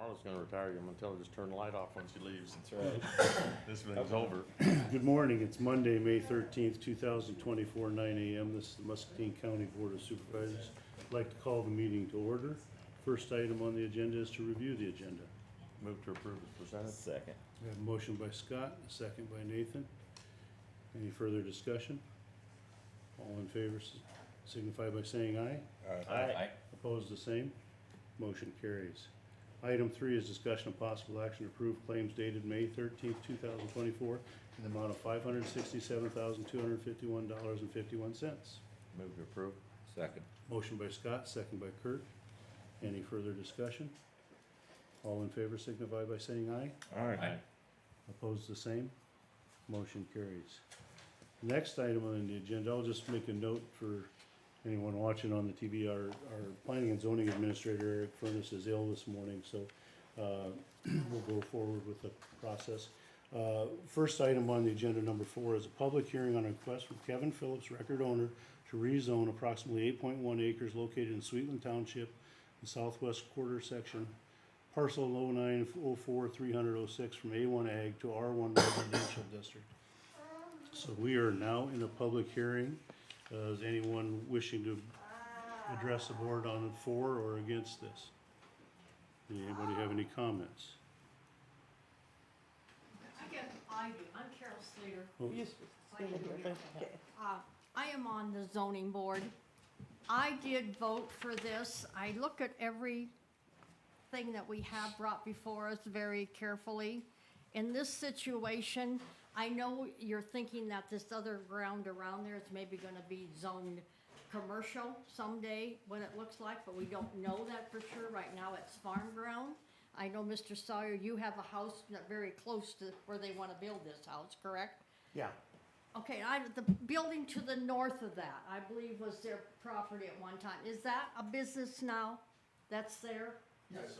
Marla's gonna retire you. I'm gonna tell her just turn the light off when she leaves. That's right. This thing's over. Good morning, it's Monday, May 13th, 2024, 9 a.m. This is the Muscatine County Board of Supervisors. I'd like to call the meeting to order. First item on the agenda is to review the agenda. Move to approve as presented. Second. We have a motion by Scott, a second by Nathan. Any further discussion? All in favor signify by saying aye. Aye. Opposed, the same. Motion carries. Item 3 is discussion of possible action to approve claims dated May 13th, 2024 in the amount of $567,251.51. Move to approve. Second. Motion by Scott, second by Kurt. Any further discussion? All in favor signify by saying aye. Aye. Opposed, the same. Motion carries. Next item on the agenda, I'll just make a note for anyone watching on the TV. Our planning and zoning administrator, Eric Furness, is ill this morning, so we'll go forward with the process. First item on the agenda, number 4, is a public hearing on a request from Kevin Phillips, record owner, to rezone approximately 8.1 acres located in Sweetland Township, the southwest quarter section, parcel 0904-300-06 from A1 Ag to R1 Residential District. So we are now in a public hearing. Is anyone wishing to address the board on for or against this? Anybody have any comments? I guess I do. I'm Carol Slater. Oh, I am on the zoning board. I did vote for this. I look at everything that we have brought before us very carefully. In this situation, I know you're thinking that this other ground around there is maybe gonna be zoned commercial someday, what it looks like, but we don't know that for sure. Right now, it's farm ground. I know, Mr. Sawyer, you have a house very close to where they wanna build this house, correct? Yeah, Okay, the building to the north of that, I believe was their property at one time. Is that a business now? That's there? yes,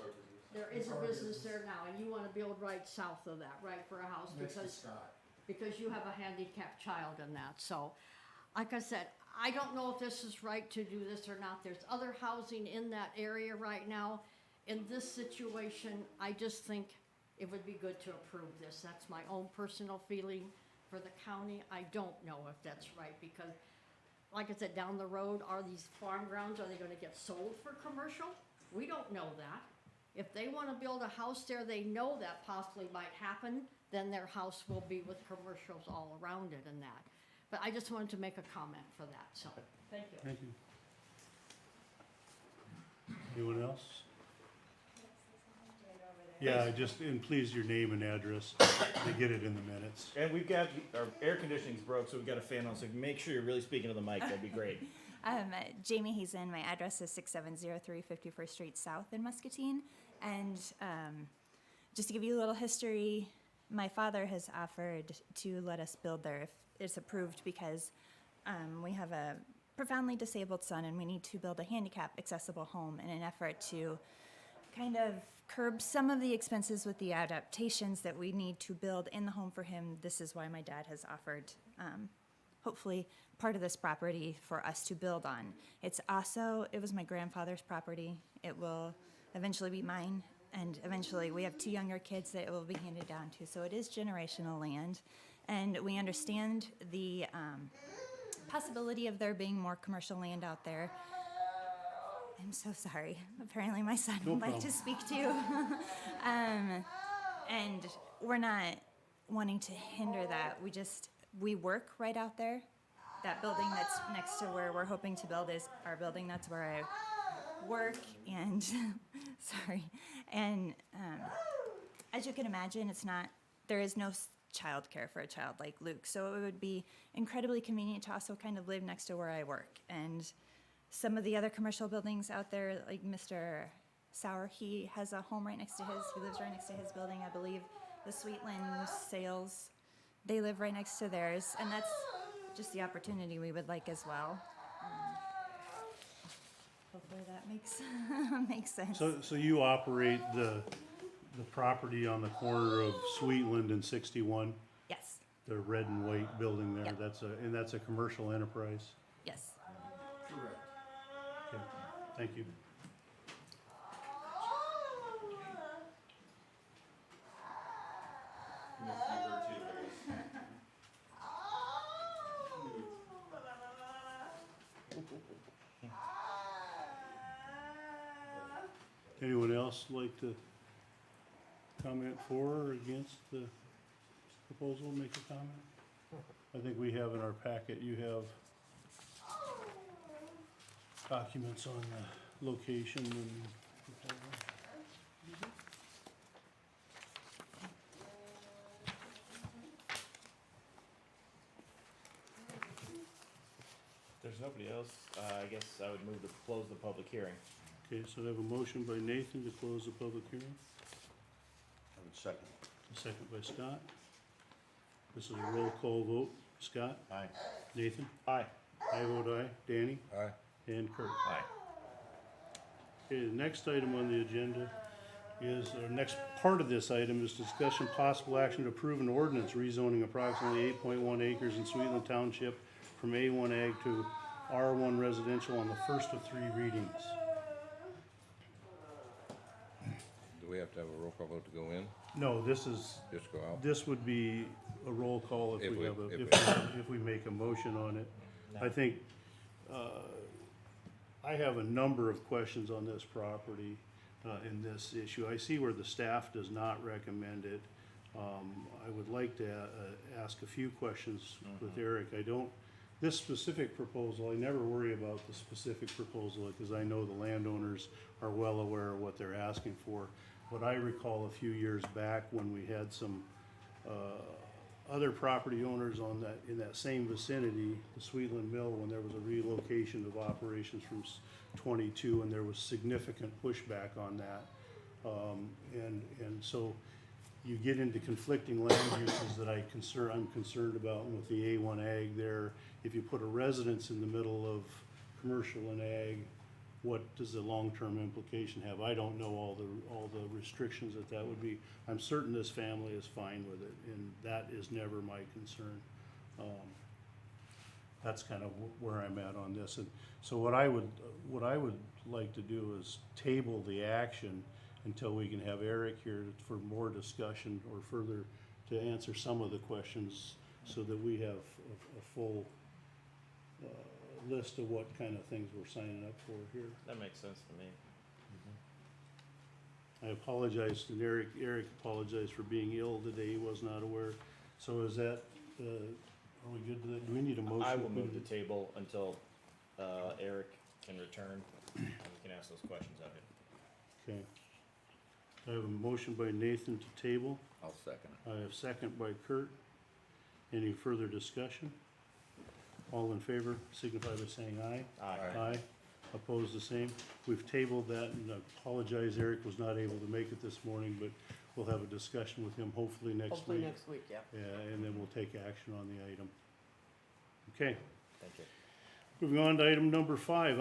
There is a business there now, and you wanna build right south of that, right, for a house? next to Because Scott. because you have a handicapped child in that. So, like I said, I don't know if this is right to do this or not. There's other housing in that area right now. In this situation, I just think it would be good to approve this. That's my own personal feeling for the county. I don't know if that's right because, like I said, down the road, are these farm grounds, are they gonna get sold for commercial? We don't know that. If they wanna build a house there, they know that possibly might happen, then their house will be with commercials all around it and that. But I just wanted to make a comment for that, so, thank you. Thank you. Anyone else? Yeah, just, and please your name and address to get it in the minutes. And we've got, our air conditioning's broke, so we've got a fan on, so make sure you're really speaking to the mic, that'd be great. Jamie Hazen, my address is 6703 51st Street South in Muscatine. And just to give you a little history, my father has offered to let us build there if it's approved because we have a profoundly disabled son and we need to build a handicap accessible home in an effort to kind of curb some of the expenses with the adaptations that we need to build in the home for him. This is why my dad has offered hopefully part of this property for us to build on. It was my grandfather's property. It will eventually be mine, and eventually we have 2 younger kids that it will be handed down to. So it is generational land, and we understand the possibility of there being more commercial land out there. I'm so sorry. Apparently my son No would like problem. to speak too. And we're not wanting to hinder that. We work right out there. That building that's next to where we're hoping to build is our building. That's where I work and, sorry. And as you can imagine, there is no childcare for a child like Luke. So it would be incredibly convenient to also kind of live next to where I work. And some of the other commercial buildings out there, like Mr. Sauer, he has a home right next to he lives right next to his building, I believe. The Sweetland Sales, they live right next to theirs, and that's just the opportunity we would like as well. Hopefully that makes sense. So you operate the property on the corner of Sweetland and 61, Yes, the red and white building there, Yeah. that's a commercial enterprise? yes. Correct. Okay, thank you. Anyone else like to comment for or against the proposal, make a comment? I think we have in our packet, you have documents on the location and proposal. If there's nobody else, I guess I would move to close the public hearing. Okay, so I have a motion by Nathan to close the public hearing, I would second. a second by Scott. This is a roll call vote. Scott? Aye. Nathan? Aye. I vote aye. Danny? Aye. And Kurt? Aye. Okay, the next item on the agenda is, or next part of this item is discussion possible action to approve an ordinance rezoning approximately 8.1 acres in Sweetland Township from A1 Ag to R1 Residential on the first of 3 readings. Do we have to have a roll call vote to go in? No, this is, Just go out? this would be a roll call if If we we- have a, if if we make a motion on it. I think, I have a number of questions on this property, in this issue. I see where the staff does not recommend it. I would like to, ask a few questions with Eric. I don't, this specific proposal, I never worry about the specific proposal because I know the landowners are well aware of what they're asking for. But I recall a few years back when we had some, other property owners on that, in that same vicinity, the Sweetland Mill, when there was a relocation of operations from 22, and there was significant pushback on that. And so you get into conflicting land uses that I'm concerned about with the A1 Ag there. If you put a residence in the middle of commercial and ag, what does the long-term implication have? I don't know all the restrictions that would be. I'm certain this family is fine with it, and that is never my concern. That's kind of where I'm at on this. And so what I would like to do is table the action until we can have Eric here for more discussion or further to answer some of the questions so that we have a full list of what kind of things we're signing up for here. That makes sense to me. I apologize to Eric. Eric apologized for being ill today. He was not aware. So is that, are we good to that? Do we need a motion? I will move the table until, Eric can return, and we can ask those questions of him. Okay. I have a motion by Nathan to table. I'll second it. I have second by Kurt. Any further discussion? All in favor signify by saying aye. Aye. Aye. Opposed, the same. We've tabled that, and I apologize, Eric was not able to make it this morning, but we'll have a discussion with him hopefully next Hopefully week. next week, yeah. Yeah, and then we'll take action on the item. Okay, Thank you. moving on to item number 5.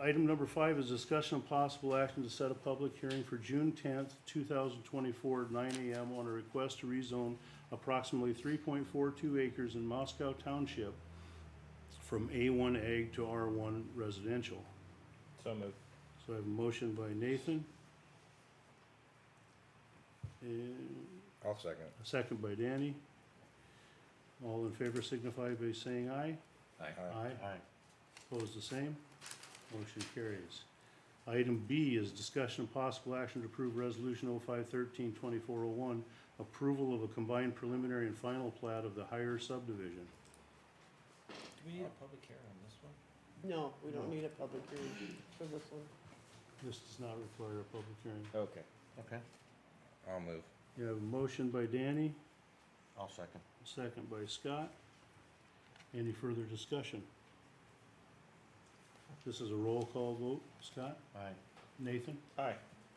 Item number 5 is discussion of possible action to set a public hearing for June 10th, 2024, at 9 a.m. on a request to rezone approximately 3.42 acres in Moscow Township from A1 Ag to R1 Residential. So moved. So I have a motion by Nathan. And I'll second it. a second by Danny. All in favor signify by saying aye. Aye. Aye. Opposed, the same. Motion carries. Item B is discussion of possible action to approve resolution 0513-2401, approval of a combined preliminary and final plat of the higher subdivision. Do we need a public hearing on this one? No, we don't No. need a public hearing for this one. This does not require a public hearing. Okay. Okay. I'll move. You have a motion by Danny, I'll second. a second by Scott. Any further discussion? This is a roll call vote. Scott? Aye. Nathan? Aye.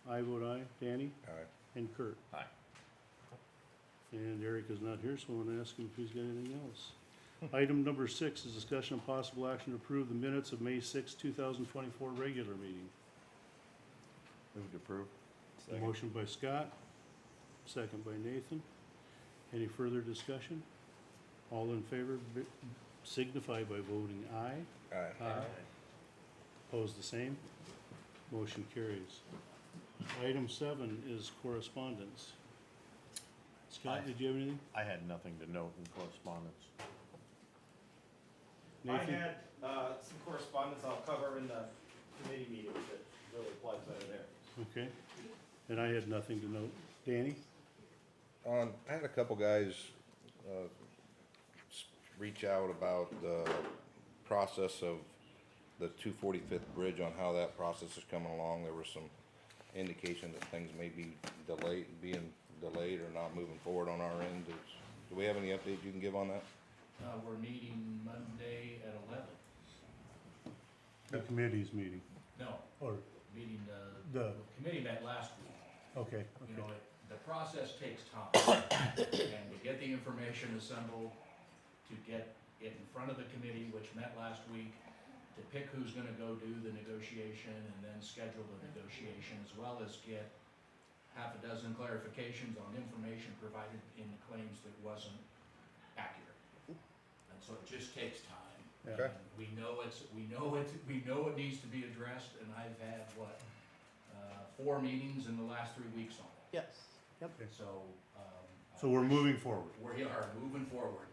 I vote aye. Danny? Aye. And Kurt? Aye. And Eric is not here, so I'm gonna ask him if he's got anything else. Item number 6 is discussion of possible action to approve the minutes of May 6, 2024 regular meeting. Move to approve. Second. Motion by Scott, second by Nathan. Any further discussion? All in favor signify by voting aye. Aye. Opposed, the same. Motion carries. Item 7 is correspondence. Scott, Aye. did you have anything? I had nothing to note in correspondence. Nathan? I had, some correspondence I'll cover in the committee meetings that really applies better there. Okay, and I had nothing to note. Danny? I had a couple guys, reach out about the process of the 245th Bridge, on how that process is coming along. There was some indication that things may be being delayed or not moving forward on our end. Do we have any update you can give on that? We're meeting Monday at 11. The committee's meeting, No, or, meeting, The- the committee met last week. okay, You know, okay. the process takes time. And to get the information assembled, to get it in front of the committee, which met last week, to pick who's gonna go do the negotiation and then schedule the negotiation, as well as get half a dozen clarifications on information provided in the claims that wasn't accurate. And so it just takes time. Yeah. Okay. And we know it needs to be addressed, and I've had, 4 meetings in the last 3 weeks on it. Yes, yep. So, So we're moving forward. we are moving forward,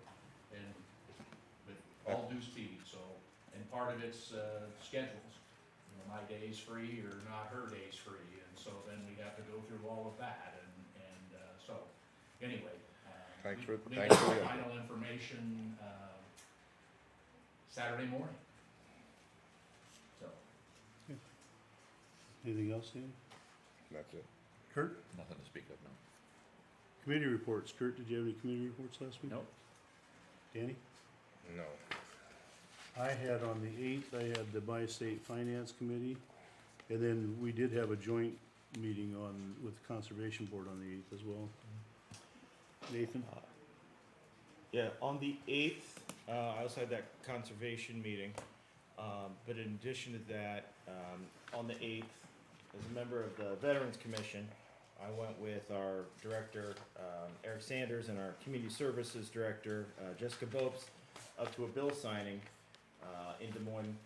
and with all due speed, so, and part of it's, schedules. You know, my day's free or not her day's free, and so then we have to go through all of that, and, so, anyway. Thanks we for got the the update. final information, Saturday morning. So, Anything else, Danny? That's it. Kurt? Nothing to speak of, no. Committee reports. Kurt, did you have any committee reports last week? Nope. Danny? No. I had on the 8th, I had the Bi-State Finance Committee, and then we did have a joint meeting with Conservation Board on the 8th as well. Nathan? Yeah, on the 8th, I also had that conservation meeting. But in addition to that, on the 8th, as a member of the Veterans Commission, I went with our director, Eric Sanders, and our community services director, Jessica Bopes, up to a bill signing in Des Moines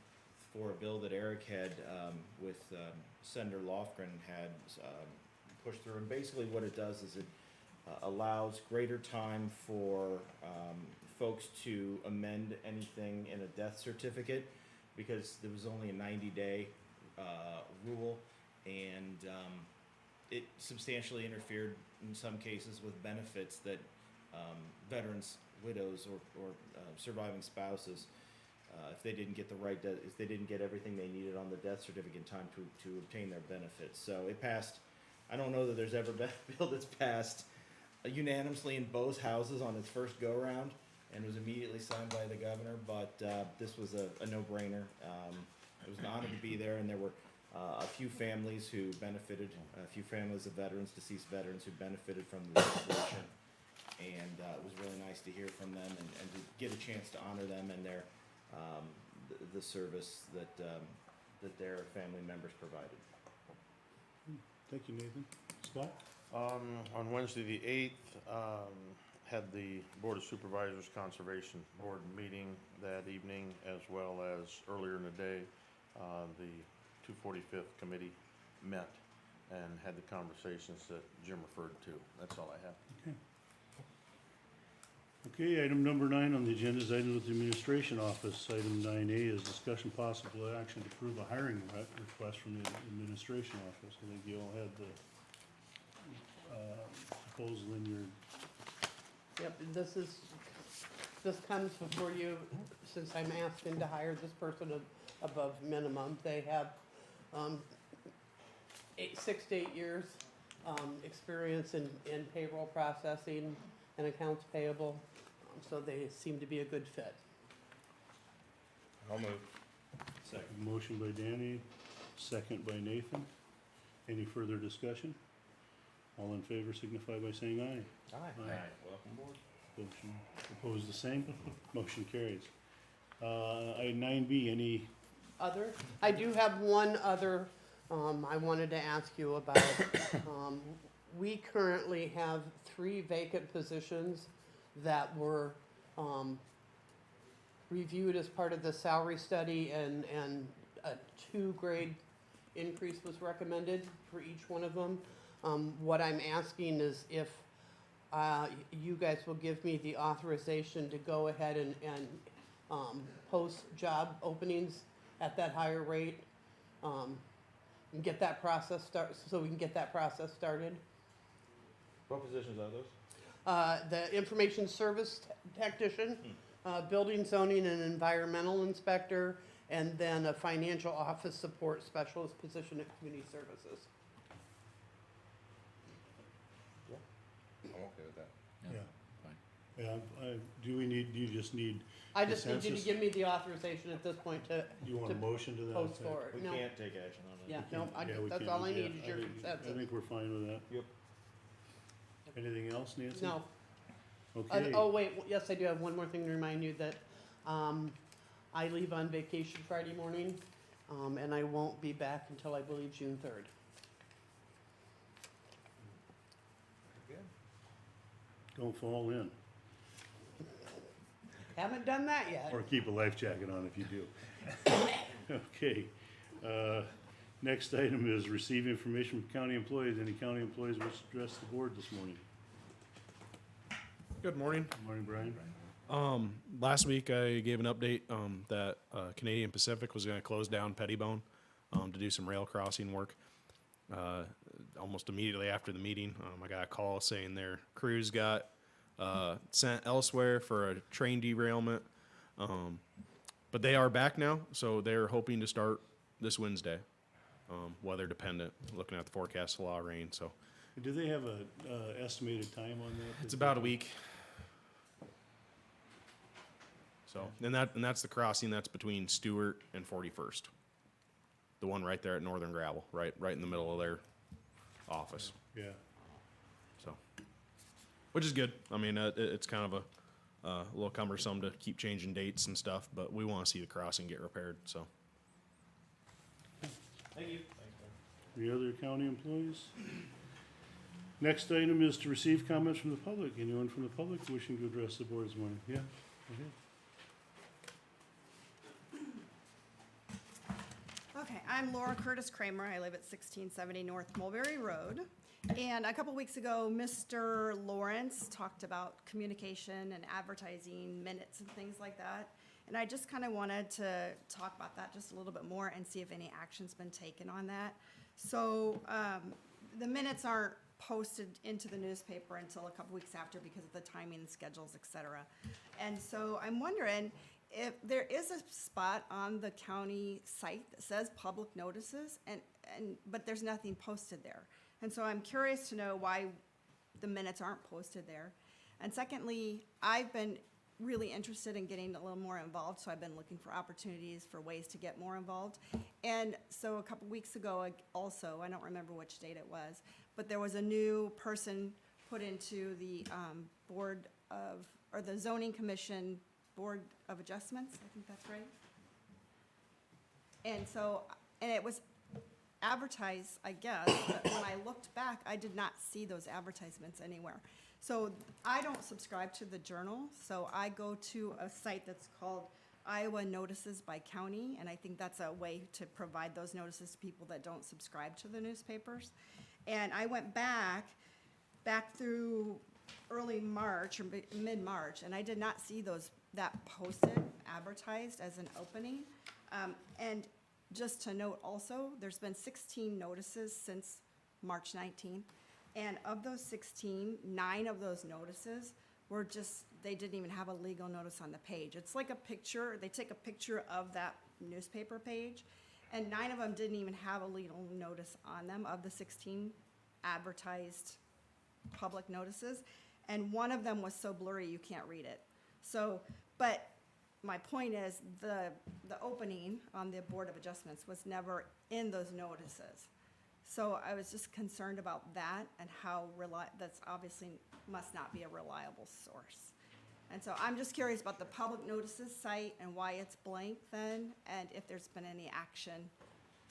for a bill that Eric had, with Senator Lofgren, had pushed through. And basically what it does is it allows greater time for folks to amend anything in a death certificate, because there was only a 90-day rule, and it substantially interfered in some cases with benefits that veterans, widows, or surviving spouses, if they didn't get if they didn't get everything they needed on the death certificate in time to obtain their benefits. So it passed. I don't know that there's ever been a bill that's passed unanimously in both houses on its first go-round, and was immediately signed by the governor, but this was a no-brainer. It was an honor to be there, and there were a few families who benefited, a few families of veterans, deceased veterans, who benefited from the legislation, and it was really nice to hear from them and to get a chance to honor them and their the service that their family members provided. Thank you, Nathan. Scott? On Wednesday, the 8th, had the Board of Supervisors Conservation Board meeting that evening, as well as earlier in the day, the 245th Committee met and had the conversations that Jim referred to. That's all I have. Okay, item number 9 on the agenda is items with the administration office. Item 9A is discussion possible action to approve a hiring request from the administration office. I think you all had the proposal in your, Yep, this comes before you, since I'm asking to hire this person above minimum. They have, 6 to 8 years, experience in payroll processing and accounts payable, so they seem to be a good fit. I'll move. Second. motion by Danny, second by Nathan. Any further discussion? All in favor signify by saying aye. Aye. Welcome aboard. Motion opposed, the same. Motion carries. Item 9B, any, Other, I do have one other, I wanted to ask you about. We currently have 3 vacant positions that were, reviewed as part of the salary study, and a 2-grade increase was recommended for each one of them. What I'm asking is if, you guys will give me the authorization to go ahead and post job openings at that higher rate. and get that process so we can get that process started. What positions are those? The information service technician, building zoning and environmental inspector, and then a financial office support specialist position at community services. I'm okay with that. Yeah. Fine. Yeah, do you just need, I just need you to Consensus? give me the authorization at this point to you want a To motion to that? post effect? for it. We No. can't take action on it. Yeah, We no, can't- yeah, we that's can't all I do need that. is your I think- consensus. I think we're fine with that. Yep. Anything else, Nancy? No. Okay. Oh, wait, yes, I do have one more thing to remind you that, I leave on vacation Friday morning, and I won't be back until I believe June 3rd. Don't fall in, Haven't done that yet. or keep a life jacket on if you do. Okay, next item is receive information from county employees. Any county employees wish to address the board this morning? Good morning. Good morning, Brian. Last week I gave an update that Canadian Pacific was going to close down Pettibone to do some rail crossing work. Almost immediately after the meeting, I got a call saying their crews got sent elsewhere for a train derailment. But they are back now, so they're hoping to start this Wednesday, weather dependent, looking at the forecast, a lot of rain. So Do they have a estimated time on that? it's about a week. So, and that's the crossing that's between Stewart and 41st. The one right there at Northern Gravel, right in the middle of their office. Yeah, So, which is good. I mean, it's kind of a little cumbersome to keep changing dates and stuff, but we want to see the crossing get repaired. So, Thank you. any other county employees? Next item is to receive comments from the public. Anyone from the public wishing to address the board this morning? Yeah, go ahead. Okay, I'm Laura Curtis Kramer. I live at 1670 North Mulberry Road. And a couple weeks ago, Mr. Lawrence talked about communication and advertising minutes and things like that. And I just kind of wanted to talk about that just a little bit more and see if any action's been taken on that. So the minutes aren't posted into the newspaper until a couple weeks after because of the timing and schedules, et cetera. And so I'm wondering if there is a spot on the county site that says public notices but there's nothing posted there. And so I'm curious to know why the minutes aren't posted there. And secondly, I've been really interested in getting a little more involved, so I've been looking for opportunities for ways to get more involved. And so a couple weeks ago also, I don't remember which date it was, but there was a new person put into the the zoning commission Board of Adjustments, I think that's right. And so, and it was advertised, I guess, but when I looked back, I did not see those advertisements anywhere. So I don't subscribe to the Journal, so I go to a site that's called Iowa Notices by County, and I think that's a way to provide those notices to people that don't subscribe to the newspapers. And I went back through early March or mid-March, and I did not see that posted, advertised as an opening. And just to note also, there's been 16 notices since March 19th. And of those 16, 9 of those notices were they didn't even have a legal notice on the page. It's like a picture, they take a picture of that newspaper page, and 9 of them didn't even have a legal notice on them of the 16 advertised public notices. And one of them was so blurry you can't read it. So, but my point is the opening on the Board of Adjustments was never in those notices. So I was just concerned about that and how that's obviously must not be a reliable source. And so I'm just curious about the public notices site and why it's blank then, and if there's been any action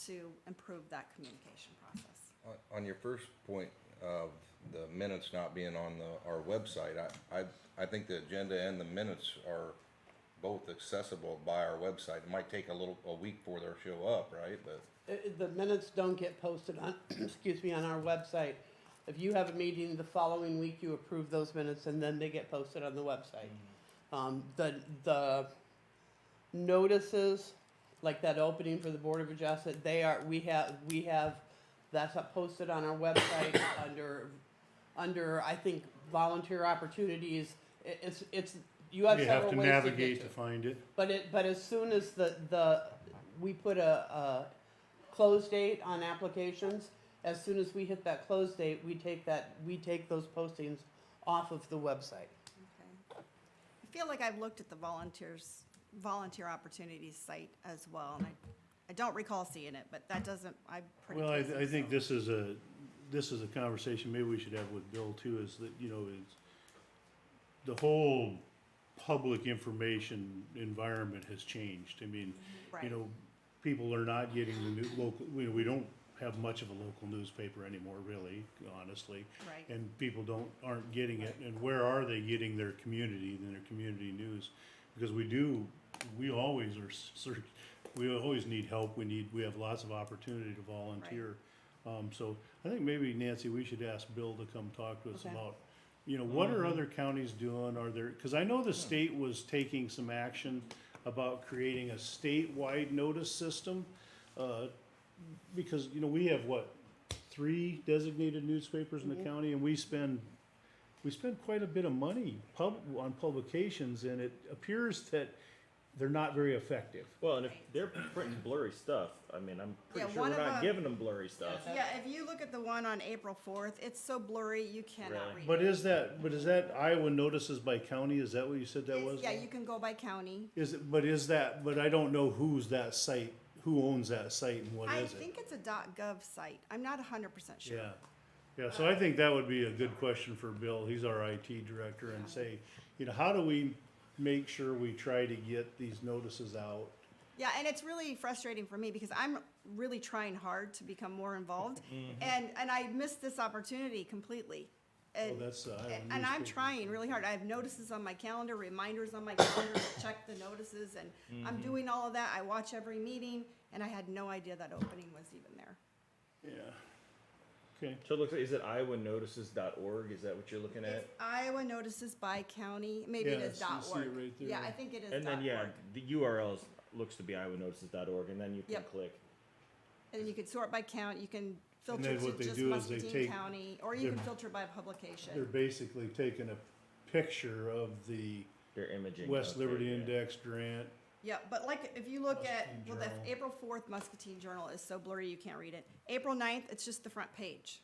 to improve that communication process. On your first point of the minutes not being on our website, I think the agenda and the minutes are both accessible by our website. It might take a week before they'll show up, right? But The minutes don't get posted on, excuse me, on our website. If you have a meeting the following week, you approve those minutes and then they get posted on the website. The notices, like that opening for the Board of Adjustment, we have, that's up posted on our website under, I think, volunteer opportunities. It's, you have You have several to ways to navigate get to to. find it. But as soon as we put a close date on applications, as soon as we hit that close date, we take those postings off of the website. Okay. I feel like I've looked at the volunteer opportunities site as well, and I don't recall seeing it, but that doesn't, I'm pretty. Well, I guessing, think so. this is a conversation maybe we should have with Bill too, is that, you know, it's, the whole public information environment has changed. I mean, you Right. know, people are not getting the new local, we don't have much of a local newspaper anymore, really, honestly. Right. And people aren't getting it, and where are they getting their community news? Because we always we always need help, we have lots of opportunity to volunteer. So I think maybe, Nancy, we should ask Bill to come talk to us Okay. about, you know, what are other counties doing, because I know the state was taking some action about creating a statewide notice system, because, you know, we have, 3 designated newspapers in the county, and we spend quite a bit of money on publications, and it appears that they're not very effective. Well, and if they're printing blurry stuff, I mean, I'm pretty Yeah, sure one we're of not them- giving them blurry stuff. Yeah, if you look at the one on April 4th, it's so blurry, you cannot Really? read But it. is that Iowa notices by county, is that what you said that was? Yeah, you can go by county. But I don't know who's that site, who owns that site and what I is it? think it's a .gov site. I'm not 100% sure. Yeah, so I think that would be a good question for Bill, he's our IT director, and say, you know, how do we make sure we try to get these notices out? Yeah, and it's really frustrating for me because I'm really trying hard to become more involved, Mm-hmm. and I missed this opportunity completely. And, that's, Iowa and I'm newspaper. trying really hard. I have notices on my calendar, reminders on my calendar to check the notices, and I'm Mm-hmm. doing all of that. I watch every meeting, and I had no idea that opening was even there. Yeah. Okay, So it looks like, is it iowanotices.org? Is that what you're looking at? It's Iowa Notices by County. Maybe it is Yes, you see .org. it right there. Yeah, I think it is And then, yeah, .org. the URL looks to be iowanotices.org, and then you can Yep. click. And then you can sort by count. You can filter then to what they just do is they Muscatine take County, or you can their- filter by they're publication. basically taking a picture of the Their imaging. West Okay, Liberty yeah. Index grant. Yeah, but like if you look at, Muscatine well, the Journal. April 4th Muscatine Journal is so blurry you can't read it. April 9th, it's just the front page.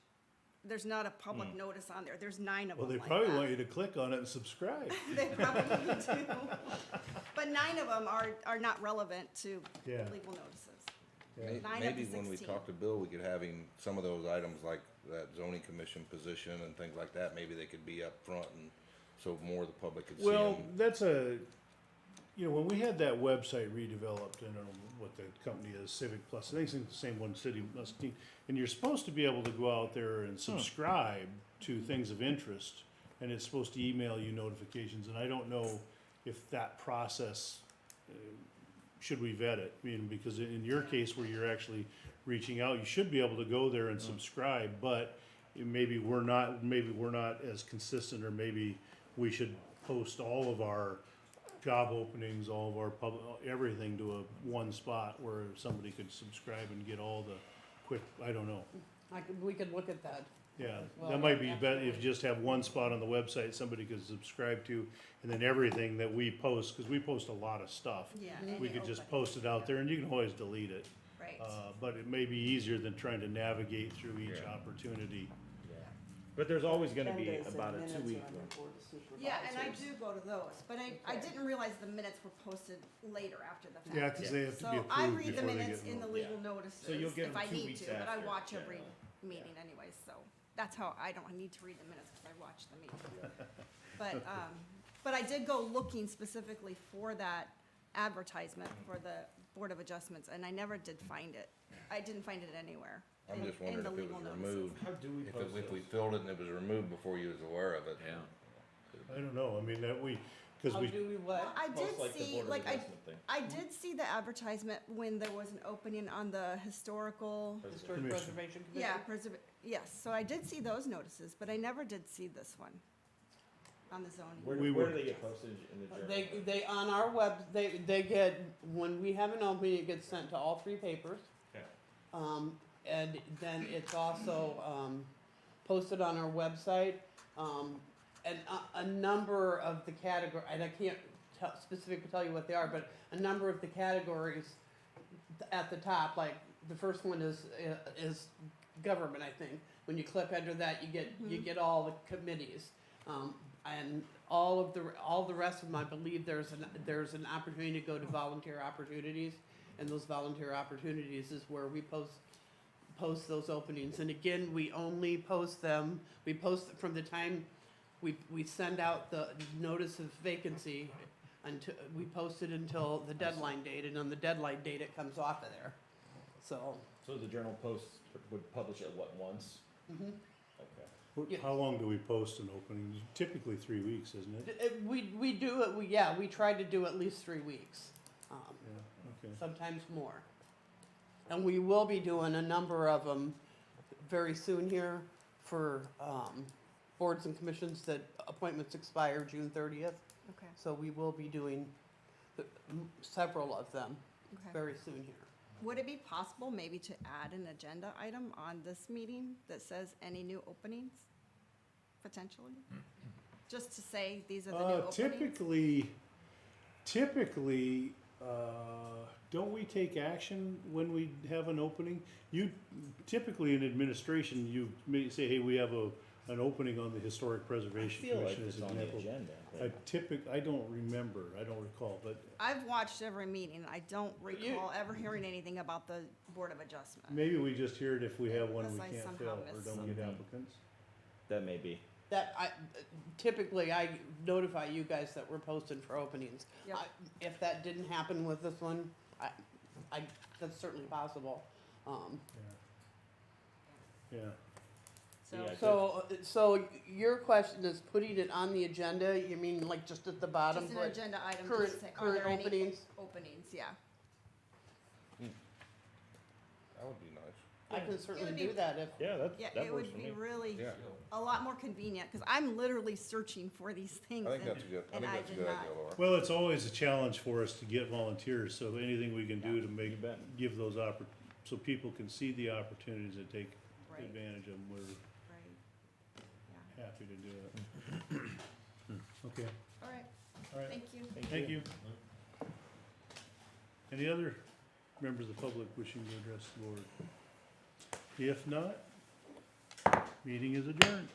There's not a public notice on there. There's 9 of Well, them they like probably that. want you to click on it and subscribe. They probably do. But 9 of them are not relevant to Yeah. legal notices. Yeah. 9 of Maybe the when we 16. talk to Bill, we could have him, some of those items like that zoning commission position and things like that, maybe they could be up front and so more of the public could see Well, them. that's you know, when we had that website redeveloped, I don't know what the company is, Civic Plus, I think it's the same one, City Muscatine, and you're supposed to be able to go out there and subscribe to things of interest, and it's supposed to email you notifications, and I don't know if that process, should we vet it? I mean, because in your case where you're actually reaching out, you should be able to go there and subscribe, but maybe we're not as consistent, or maybe we should post all of our job openings, all of our everything to one spot where somebody could subscribe and get all the quick, I don't know. We could look at that. Yeah, Well, that might be better if absolutely. you just have one spot on the website somebody could subscribe to, and then everything that we post, cause we post a lot of stuff. Yeah. We any could just opening. post it out there and you can always delete it. Right. But it may be easier than trying to navigate through each Yeah. opportunity. But there's always gonna be about a 2-week. Yeah, and I do go to those, but I didn't realize the minutes were posted later after the fact. Yeah, cause they have to be So I approved read the before they minutes get. in the legal notices So you'll get if them I 2 need weeks to, but I after, watch yeah. every meeting anyways, so that's how I don't need to read the minutes because I watch the meeting. But I did go looking specifically for that advertisement for the Board of Adjustments, and I never did find it. I didn't find it anywhere. I'm in- just in wondering the if it legal was notices. removed, How do we post if we those? filled it and it was removed before you was aware of it. Yeah. I don't know, I mean, cause How we, do we what? I did Post like the see, Board of like, Adjustment thing. I did see the advertisement when there was an opening on the historical, Historic Commission. Preservation Commission? yes, so I did see those notices, but I never did see this one. on the zoning. Where, We where were- do they get posted in the journal? They, on our web, they get, when we have an opening, it gets sent to all 3 papers. Okay. And then it's also, posted on our website. And a number of the category, and I can't specifically tell you what they are, but a number of the categories at the top, like, the first one is government, I think. When you click under that, you get all the committees. And all the rest of them, I believe there's an opportunity to go to volunteer opportunities. And those volunteer opportunities is where we post those openings. And again, we only post them, we post it from the time we send out the notice of vacancy until, we post it until the deadline date, and on the deadline date, it comes off of there. So, So the journal post would publish it, what, once? mhm. Okay. How long do we post an opening? Typically 3 weeks, isn't it? We do it, we try to do at least 3 weeks, Yeah, okay. sometimes more. And we will be doing a number of them very soon here for, boards and commissions that appointments expire June 30th. Okay, So we will be doing several of them okay. very soon here. Would it be possible maybe to add an agenda item on this meeting that says any new openings, potentially? Just to say, these are the new openings? Typically, don't we take action when we have an opening? Typically in administration, you may say, hey, we have an opening on the Historic I Preservation feel like Commission as it's an on the example. agenda. I don't remember, I don't recall, but I've watched every meeting. I don't recall ever hearing anything about the Board of Adjustment. maybe we just hear it if we have one we Unless I can't somehow fill or missed don't get something. applicants. That may be. That typically I notify you guys that we're posted for openings. Yep. If that didn't happen with this one, that's certainly possible. Yeah. So, Yeah. So your question is putting it on the agenda, you mean like just at the bottom? just an put agenda item to current- say, are current there any openings? openings, yeah. That would be nice. I can It certainly would do be- that if, Yeah, Yeah, that it works would for be me. really Yeah. a lot more convenient, because I'm literally searching for these things. I think and- that's a good, I and think that's a did good not. idea, Laura. Well, it's always a challenge for us to get volunteers, so anything we can do to make, You bet. give those so people can see the opportunities and take Right, advantage of them, we're right. Yeah, happy to do it. Okay, all right, all right, thank you. thank you. Any other members of the public wishing to address the board? If not, meeting is adjourned.